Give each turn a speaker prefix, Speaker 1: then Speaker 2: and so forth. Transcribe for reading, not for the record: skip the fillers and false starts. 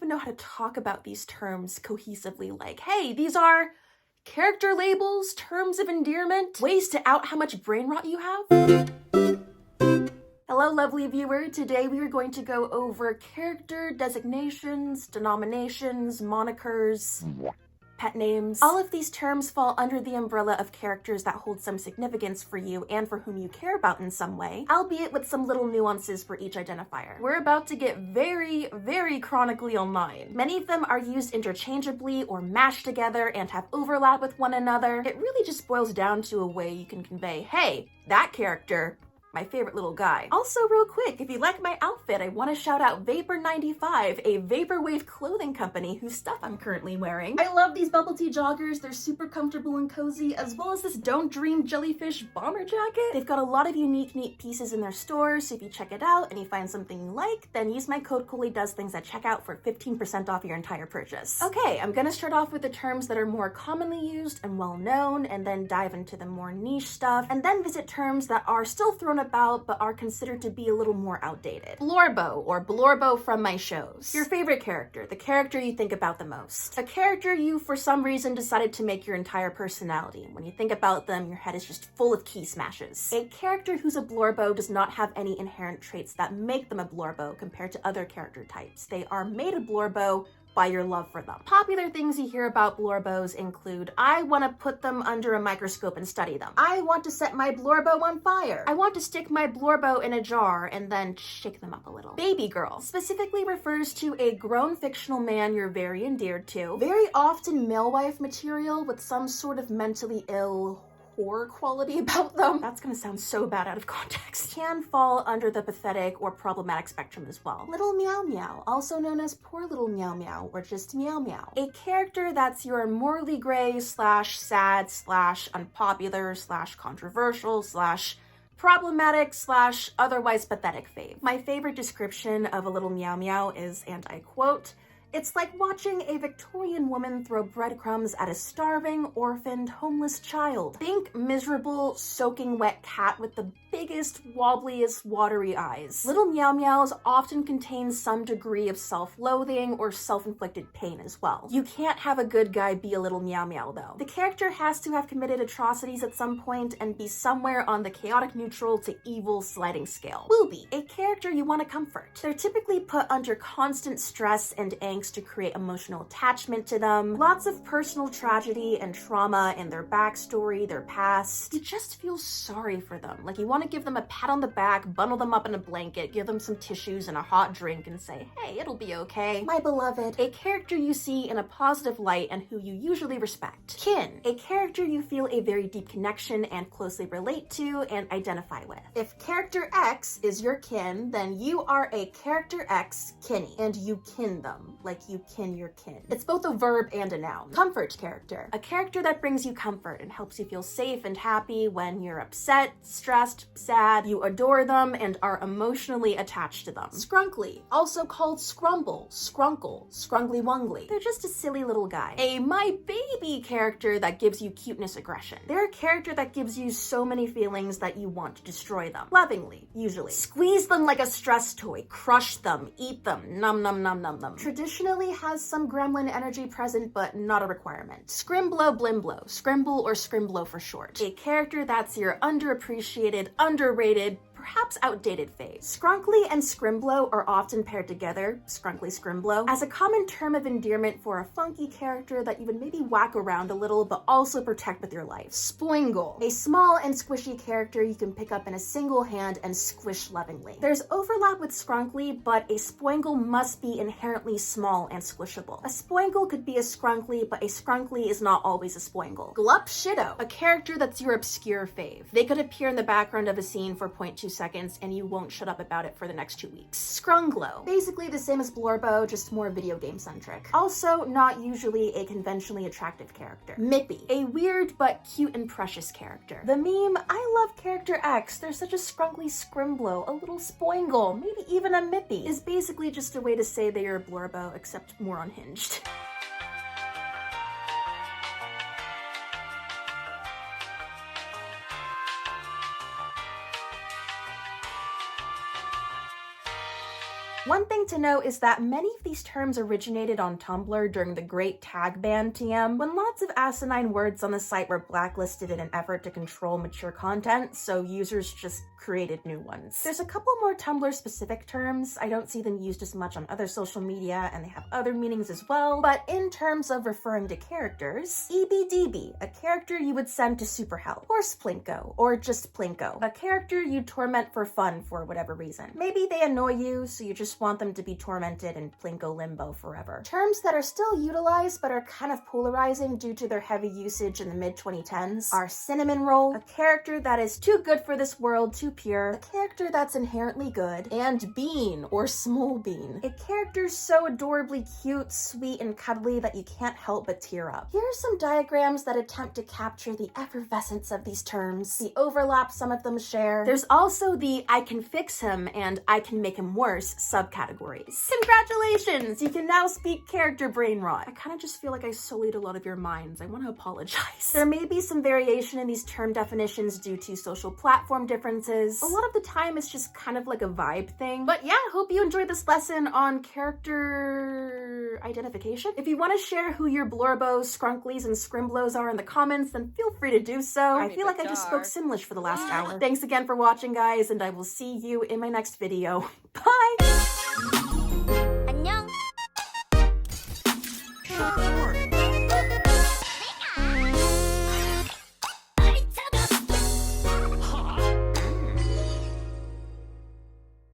Speaker 1: even know how to talk about these terms cohesively, like, hey, these are character labels, terms of endearment, ways to out how much brain rot you have. Hello, lovely viewer. Today we are going to go over character designations, denominations, monikers, pet names. All of these terms fall under the umbrella of characters that hold some significance for you and for whom you care about in some way, albeit with some little nuances for each identifier. We're about to get very, very chronically online. Many of them are used interchangeably or mashed together and have overlap with one another. It really just boils down to a way you can convey, hey, that character, my favorite little guy. Also, real quick, if you like my outfit, I want to shout out Vapor95, a vaporwave clothing company whose stuff I'm currently wearing. I love these bubble tea joggers. They're super comfortable and cozy, as well as this Don't Dream jellyfish bomber jacket. They've got a lot of unique, neat pieces in their store, so if you check it out and you find something you like, then use my code ColeyDoesThings at checkout for 15% off your entire purchase. Okay, I'm gonna start off with the terms that are more commonly used and well known, and then dive into the more niche stuff, and then visit terms that are still thrown about but are considered to be a little more outdated. Blorbo, or blorbo from my shows. Your favorite character, the character you think about the most. A character you, for some reason, decided to make your entire personality. When you think about them, your head is just full of key smashes. A character who's a blorbo does not have any inherent traits that make them a blorbo compared to other character types. They are made a blorbo by your love for them. Popular things you hear about blorbos include, I want to put them under a microscope and study them. I want to set my blorbo on fire. I want to stick my blorbo in a jar and then shake them up a little. Babygirl specifically refers to a grown fictional man you're very endeared to, very often male wife material with some sort of mentally ill horror quality about them. That's gonna sound so bad out of context. Can fall under the pathetic or problematic spectrum as well. Little Meow Meow, also known as Poor Little Meow Meow or just Meow Meow. A character that's your morally gray slash sad slash unpopular slash controversial slash problematic slash otherwise pathetic fave. My favorite description of a little Meow Meow is, and I quote, "It's like watching a Victorian woman throw breadcrumbs at a starving, orphaned, homeless child. Think miserable, soaking wet cat with the biggest, wobbliest, watery eyes." Little Meow Meows often contain some degree of self-loathing or self-inflicted pain as well. You can't have a good guy be a little Meow Meow though. The character has to have committed atrocities at some point and be somewhere on the chaotic neutral to evil sliding scale. Wooby, a character you want to comfort. They're typically put under constant stress and angst to create emotional attachment to them. Lots of personal tragedy and trauma in their backstory, their past. You just feel sorry for them. Like you want to give them a pat on the back, bundle them up in a blanket, give them some tissues and a hot drink and say, hey, it'll be okay. My beloved, a character you see in a positive light and who you usually respect. Kin, a character you feel a very deep connection and closely relate to and identify with. If character X is your kin, then you are a character X kinny, and you kin them. Like you kin your kin. It's both a verb and a noun. Comfort character. A character that brings you comfort and helps you feel safe and happy when you're upset, stressed, sad. You adore them and are emotionally attached to them. Scrunkly, also called scrumble, scrunkle, scrungly wungly. They're just a silly little guy. A my baby character that gives you cuteness aggression. They're a character that gives you so many feelings that you want to destroy them. Lovingly, usually. Squeeze them like a stress toy, crush them, eat them, num num num num num. Traditionally has some gremlin energy present, but not a requirement. Scrimlow Blimblow, Scrimble or Scrimlow for short. A character that's your underappreciated, underrated, perhaps outdated phase. Scrunkly and Scrimlow are often paired together, Scrunkly Scrimlow, as a common term of endearment for a funky character that you would maybe whack around a little but also protect with your life. Spoingle, a small and squishy character you can pick up in a single hand and squish lovingly. There's overlap with Scrunkly, but a Spoingle must be inherently small and squishable. A Spoingle could be a Scrunkly, but a Scrunkly is not always a Spoingle. Glup Shitto, a character that's your obscure fave. They could appear in the background of a scene for 0.2 seconds and you won't shut up about it for the next 2 weeks. Scrunglow, basically the same as blorbo, just more video game centric. Also not usually a conventionally attractive character. Mippy, a weird but cute and precious character. The meme, I love character X, they're such a scrunkly scrimblow, a little spoingle, maybe even a mippy, is basically just a way to say they are a blorbo, except more unhinged. One thing to note is that many of these terms originated on Tumblr during the Great Tag Ban TM, when lots of asinine words on the site were blacklisted in an effort to control mature content, so users just created new ones. There's a couple more Tumblr-specific terms. I don't see them used as much on other social media, and they have other meanings as well, but in terms of referring to characters, EBDB, a character you would send to super hell, or plinko, or just plinko, a character you torment for fun for whatever reason. Maybe they annoy you, so you just want them to be tormented in plinko limbo forever. Terms that are still utilized but are kind of polarizing due to their heavy usage in the mid-2010s are cinnamon roll, a character that is too good for this world, too pure, a character that's inherently good, and bean, or small bean, a character so adorably cute, sweet, and cuddly that you can't help but tear up. Here are some diagrams that attempt to capture the effervescence of these terms, the overlap some of them share. There's also the I can fix him and I can make him worse subcategories. Congratulations! You can now speak character brain rot. I kind of just feel like I sullied a lot of your minds. I want to apologize. There may be some variation in these term definitions due to social platform differences. A lot of the time it's just kind of like a vibe thing. But yeah, hope you enjoyed this lesson on character identification. If you want to share who your blorbos, scrunklies, and scrunglows are in the comments, then feel free to do so. I feel like I just spoke Simlish for the last hour. Thanks again for watching, guys, and I will see you in my next video. Bye!
Speaker 2: 안녕.